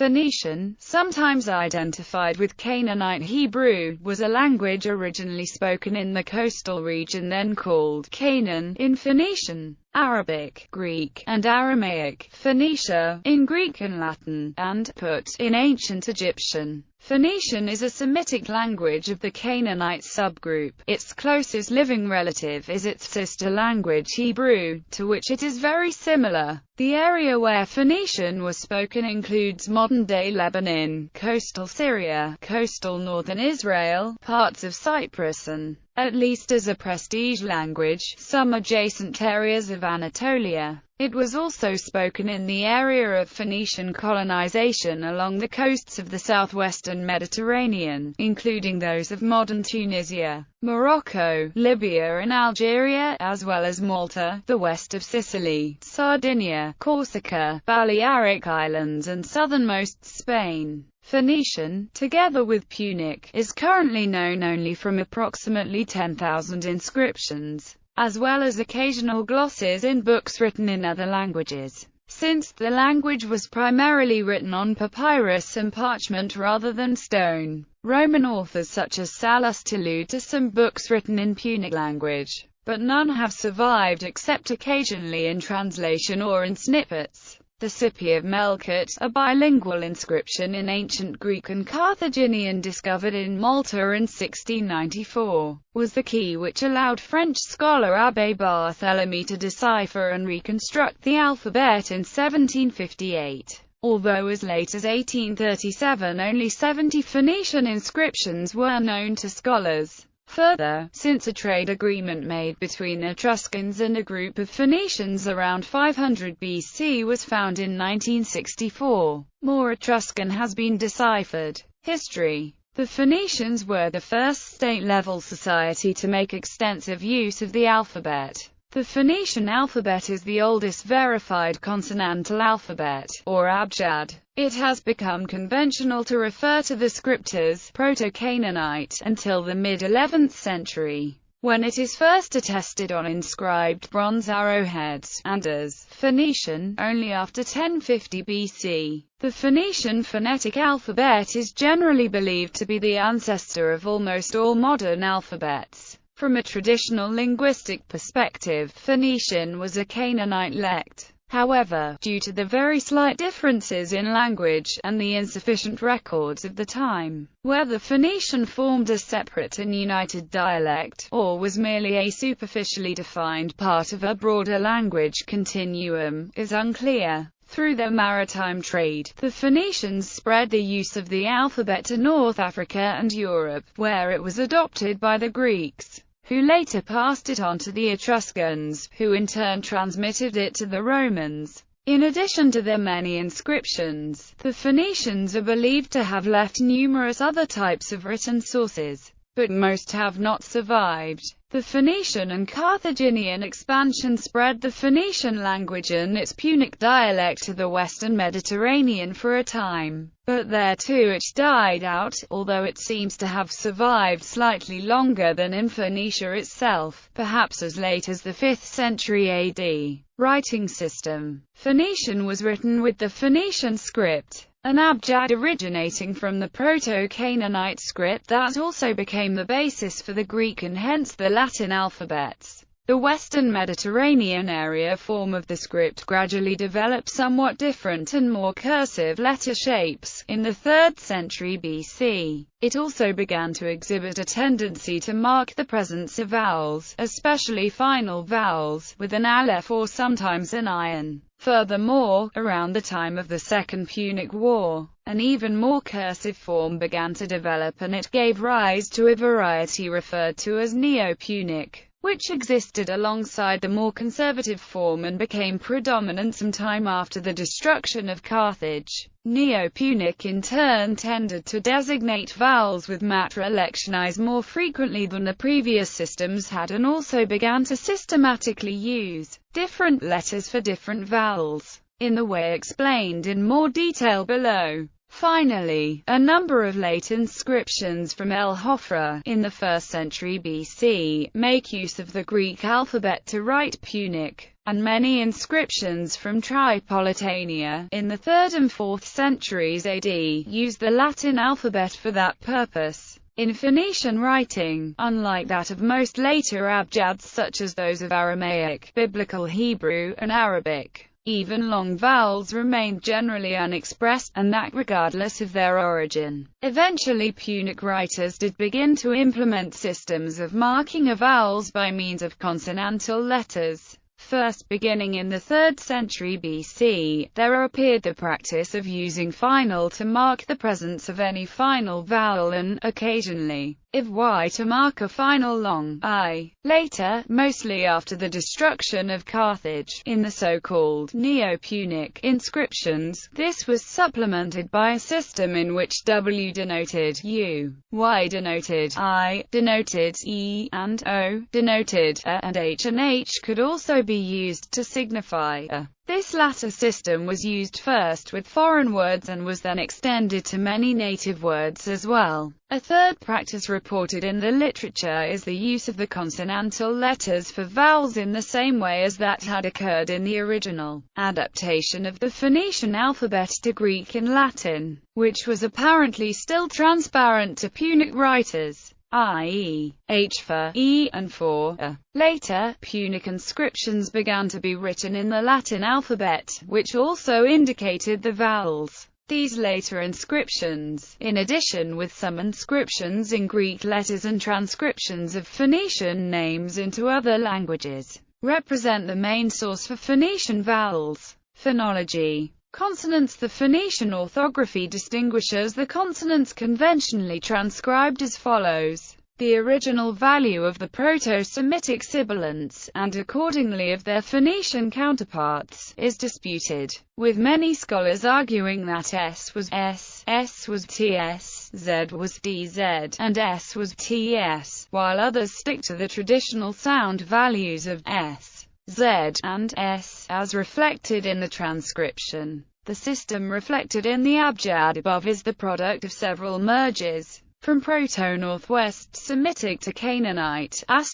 Phoenician, sometimes identified with Canaanite Hebrew, was a language originally spoken in the coastal region then called Canaan in Phoenician, Arabic, Greek, and Aramaic, Phoenicia, in Greek and Latin, and Put, in ancient Egyptian. Phoenician is a Semitic language of the Canaanite subgroup. Its closest living relative is its sister language Hebrew, to which it is very similar. The area where Phoenician was spoken includes modern-day Lebanon, coastal Syria, coastal northern Israel, parts of Cyprus and, at least as a prestige language, some adjacent areas of Anatolia. It was also spoken in the area of Phoenician colonization along the coasts of the southwestern Mediterranean, including those of modern Tunisia, Morocco, Libya and Algeria, as well as Malta, the west of Sicily, Sardinia, Corsica, Balearic Islands and southernmost Spain. Phoenician, together with Punic, is currently known only from approximately 10,000 inscriptions, as well as occasional glosses in books written in other languages. Since the language was primarily written on papyrus and parchment rather than stone, Roman authors such as Sallust allude to some books written in Punic language, but none have survived except occasionally in translation or in snippets. The Scipi of Melkart, a bilingual inscription in ancient Greek and Carthaginian discovered in Malta in 1694, was the key which allowed French scholar Abbé Barthélemy to decipher and reconstruct the alphabet in 1758. Although as late as 1837 only 70 Phoenician inscriptions were known to scholars. Further, since a trade agreement made between Etruscans and a group of Phoenicians around 500 BC was found in 1964, more Etruscan has been deciphered. History. The Phoenicians were the first state-level society to make extensive use of the alphabet. The Phoenician alphabet is the oldest verified consonantal alphabet, or abjad. It has become conventional to refer to the script as Proto-Canaanite until the mid-11th century, when it is first attested on inscribed bronze arrowheads, and as Phoenician only after 1050 BC. The Phoenician phonetic alphabet is generally believed to be the ancestor of almost all modern alphabets. From a traditional linguistic perspective, Phoenician was a Canaanite lect. However, due to the very slight differences in language, and the insufficient records of the time, whether Phoenician formed a separate and united dialect, or was merely a superficially defined part of a broader language continuum, is unclear. Through their maritime trade, the Phoenicians spread the use of the alphabet to North Africa and Europe, where it was adopted by the Greeks, who later passed it on to the Etruscans, who in turn transmitted it to the Romans. In addition to their many inscriptions, the Phoenicians are believed to have left numerous other types of written sources, but most have not survived. The Phoenician and Carthaginian expansion spread the Phoenician language and its Punic dialect to the western Mediterranean for a time, but there too it died out, although it seems to have survived slightly longer than in Phoenicia itself, perhaps as late as the 5th century AD. Writing system. Phoenician was written with the Phoenician script, an abjad originating from the Proto-Canaanite script that also became the basis for the Greek and hence the Latin alphabets. The Western Mediterranean area form of the script gradually developed somewhat different and more cursive letter shapes. In the 3rd century BC, it also began to exhibit a tendency to mark the presence of vowels, especially final vowels, with an aleph or sometimes an ayin. Furthermore, around the time of the Second Punic War, an even more cursive form began to develop and it gave rise to a variety referred to as Neo-Punic, which existed alongside the more conservative form and became predominant sometime after the destruction of Carthage. Neo-Punic in turn tended to designate vowels with matra lectionis more frequently than the previous systems had and also began to systematically use different letters for different vowels, in the way explained in more detail below. Finally, a number of late inscriptions from El Hofra, in the 1st century BC, make use of the Greek alphabet to write Punic, and many inscriptions from Tripolitania, in the 3rd and 4th centuries AD, used the Latin alphabet for that purpose. In Phoenician writing, unlike that of most later abjads such as those of Aramaic, Biblical Hebrew, and Arabic, even long vowels remained generally unexpressed, and that regardless of their origin. Eventually Punic writers did begin to implement systems of marking of vowels by means of consonantal letters. First beginning in the 3rd century BC, there appeared the practice of using final to mark the presence of any final vowel and, occasionally, if y to mark a final long I. Later, mostly after the destruction of Carthage, in the so-called Neo-Punic inscriptions, this was supplemented by a system in which W denoted U, Y denoted I, denoted E, and O denoted A, and H could also be used to signify A. This latter system was used first with foreign words and was then extended to many native words as well. A third practice reported in the literature is the use of the consonantal letters for vowels in the same way as that had occurred in the original adaptation of the Phoenician alphabet to Greek and Latin, which was apparently still transparent to Punic writers, i.e., H for E and for A. Later, Punic inscriptions began to be written in the Latin alphabet, which also indicated the vowels. These later inscriptions, in addition with some inscriptions in Greek letters and transcriptions of Phoenician names into other languages, represent the main source for Phoenician vowels. Phonology. Consonants. The Phoenician orthography distinguishes the consonants conventionally transcribed as follows: the original value of the Proto-Semitic sibilants, and accordingly of their Phoenician counterparts, is disputed, with many scholars arguing that S was S, S was TS, Z was DZ, and S was TS, while others stick to the traditional sound values of S, Z, and S, as reflected in the transcription. The system reflected in the abjad above is the product of several merges, from Proto-Northwest Semitic to Canaanite. *S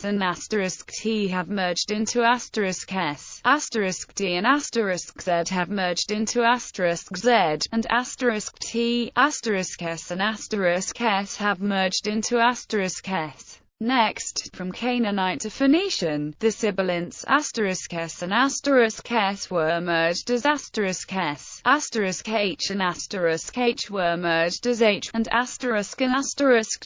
and *T have merged into *S, *D and *Z have merged into *Z, and *T, *S and *S have merged into *S. Next, from Canaanite to Phoenician, the sibilants *S and *S were merged as *S, *H and *H were merged as H, and and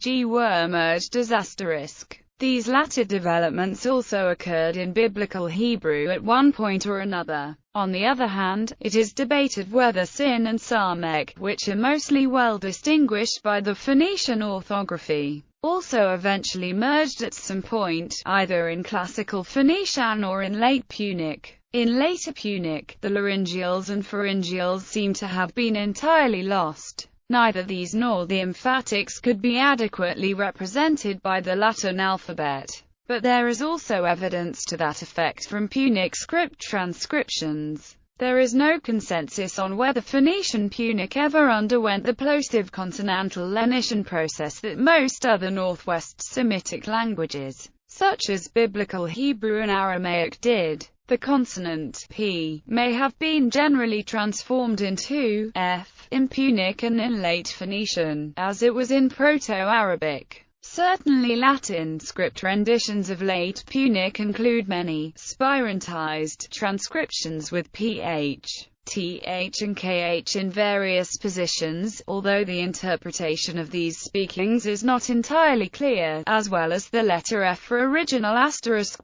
*G were merged as *. These latter developments also occurred in Biblical Hebrew at one point or another. On the other hand, it is debated whether Sin and Samek, which are mostly well distinguished by the Phoenician orthography, also eventually merged at some point, either in Classical Phoenician or in Late Punic. In Later Punic, the laryngeals and pharyngeals seem to have been entirely lost. Neither these nor the emphatics could be adequately represented by the Latin alphabet, but there is also evidence to that effect from Punic script transcriptions. There is no consensus on whether Phoenician Punic ever underwent the plosive consonantal lenition process that most other Northwest Semitic languages, such as Biblical Hebrew and Aramaic, did. The consonant p may have been generally transformed into f in Punic and in Late Phoenician, as it was in Proto-Arabic. Certainly Latin script renditions of Late Punic include many spirantized transcriptions with ph, th and kh in various positions, although the interpretation of these speakings is not entirely clear, as well as the letter f for original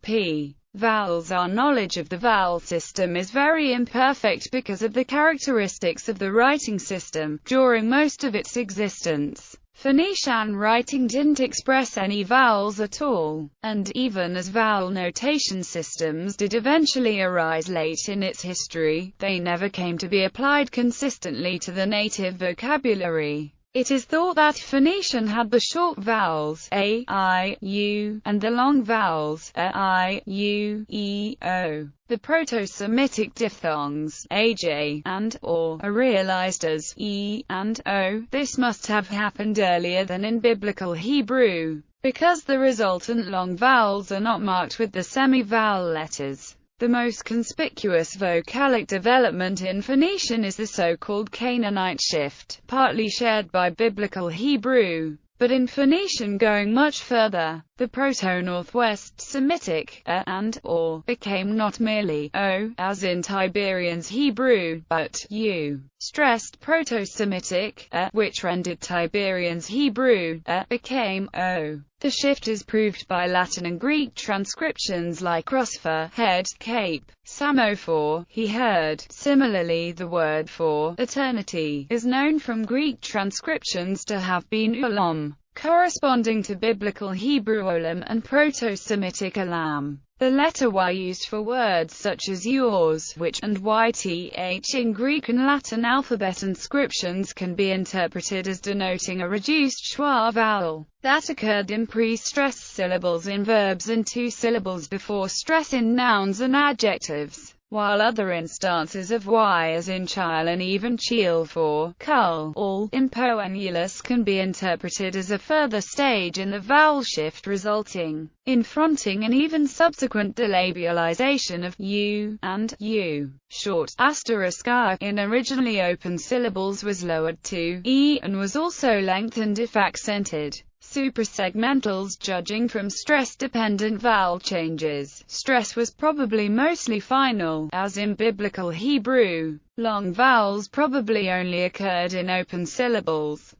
*p. Vowels. Our knowledge of the vowel system is very imperfect because of the characteristics of the writing system during most of its existence. Phoenician writing didn't express any vowels at all, and even as vowel notation systems did eventually arise late in its history, they never came to be applied consistently to the native vocabulary. It is thought that Phoenician had the short vowels a, I, u, and the long vowels a, I, u, e, o. The Proto-Semitic diphthongs aj and or are realized as e and o. This must have happened earlier than in Biblical Hebrew, because the resultant long vowels are not marked with the semi-vowel letters. The most conspicuous vocalic development in Phoenician is the so-called Canaanite shift, partly shared by Biblical Hebrew. But in Phoenician going much further, the Proto-Northwest Semitic and or became not merely o, as in Tiberian's Hebrew, but u. Stressed Proto-Semitic which rendered Tiberian's Hebrew became o. The shift is proved by Latin and Greek transcriptions like "cross for head, cape, samo for he heard." Similarly, the word for eternity is known from Greek transcriptions to have been ulam, corresponding to Biblical Hebrew olam and Proto-Semitic alam. The letter Y used for words such as yours, which, and YTH in Greek and Latin alphabet inscriptions can be interpreted as denoting a reduced schwa vowel that occurred in pre-stressed syllables in verbs and two syllables before stress in nouns and adjectives, while other instances of Y as in chile and even chil for cull, all, in poenulus can be interpreted as a further stage in the vowel shift resulting in fronting and even subsequent delabialization of u and u. Short asterisk I in originally open syllables was lowered to e and was also lengthened if accented. Suprasegmentals. Judging from stress-dependent vowel changes, stress was probably mostly final, as in Biblical Hebrew. Long vowels probably only occurred in open syllables.